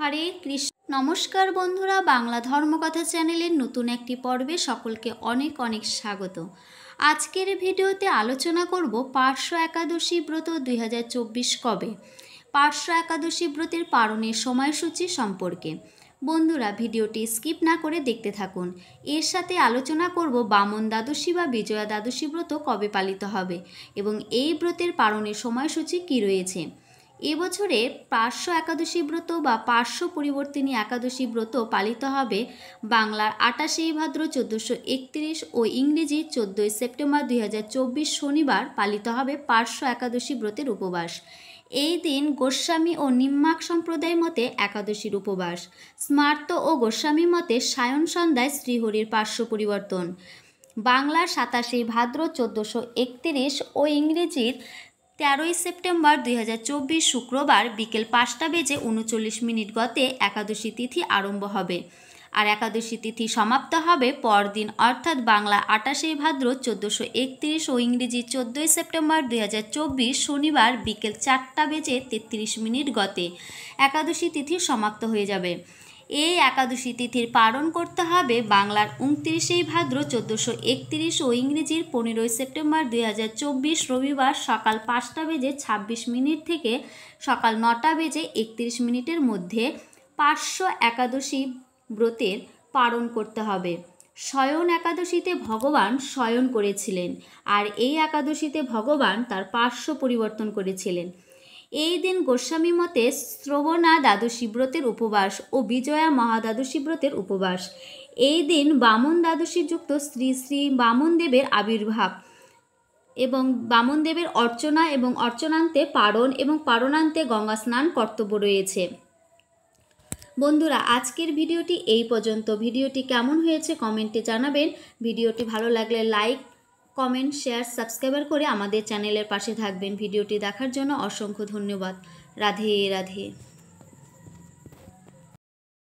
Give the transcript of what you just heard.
হরে কৃষ্ণ। নমস্কার বন্ধুরা, বাংলা ধর্মকথা চ্যানেলের নতুন একটি পর্বে সকলকে অনেক অনেক স্বাগত। আজকের ভিডিওতে আলোচনা করব পার্শ্ব একাদশী ব্রত 2024 কবে, পার্শ্ব একাদশী ব্রতের পালনের সময়সূচি সম্পর্কে। বন্ধুরা, ভিডিওটি স্কিপ না করে দেখতে থাকুন। এর সাথে আলোচনা করব বামন দ্বাদশী বা বিজয়া দ্বাদশী ব্রত কবে পালিত হবে এবং এই ব্রতের পালনের সময়সূচি কী রয়েছে। এবছরে পার্শ্ব একাদশী ব্রত বা পার্শ্ব পরিবর্তিনী একাদশী ব্রত পালিত হবে বাংলার 28 ভাদ্র 1431 ও ইংরেজি 14 সেপ্টেম্বর 2024 শনিবার পালিত হবে পার্শ্ব একাদশী ব্রতের উপবাস। এই দিন গোস্বামী ও নিম্মাক সম্প্রদায় মতে একাদশীর উপবাস, স্মার্ত ও গোস্বামী মতে সায়ন সন্ধ্যায় শ্রীহরির পার্শ্ব পরিবর্তন। বাংলার 27 ভাদ্র 1431 ও ইংরেজির 13 সেপ্টেম্বর 2024 শুক্রবার বিকেল 5:39 গতে একাদশী তিথি আরম্ভ হবে আর একাদশী তিথি সমাপ্ত হবে পরদিন অর্থাৎ বাংলা 28 ভাদ্র 1431 ও ইংরেজি 14 সেপ্টেম্বর 2024 শনিবার বিকেল 4:33 গতে একাদশী তিথি সমাপ্ত হয়ে যাবে। এই একাদশী তিথির পালন করতে হবে বাংলার 29 ভাদ্র 1431 ও ইংরেজির 15 সেপ্টেম্বর 2024 রবিবার সকাল 5:26 থেকে সকাল 9:31 মধ্যে পার্শ্ব একাদশী ব্রতের পালন করতে হবে। শয়ন একাদশীতে ভগবান শয়ন করেছিলেন আর এই একাদশীতে ভগবান তার পার্শ্ব পরিবর্তন করেছিলেন। এই দিন গোস্বামী মতে শ্রবণা দ্বাদশী ব্রতের উপবাস ও বিজয়া মহাদ্বাদশী ব্রতের উপবাস। এই দিন বামন দ্বাদশী যুক্ত শ্রী শ্রী বামনদেবের আবির্ভাব এবং বামনদেবের অর্চনা এবং অর্চনান্তে পারণ এবং পারণান্তে গঙ্গা স্নান কর্তব্য রয়েছে। বন্ধুরা, আজকের ভিডিওটি এই পর্যন্ত। ভিডিওটি কেমন হয়েছে কমেন্টে জানাবেন। ভিডিওটি ভালো লাগলে লাইক, কমেন্ট, শেয়ার, সাবস্ক্রাইব করে আমাদের চ্যানেলের পাশে থাকবেন। ভিডিওটি দেখার জন্য অসংখ্য ধন্যবাদ। রাধে রাধে।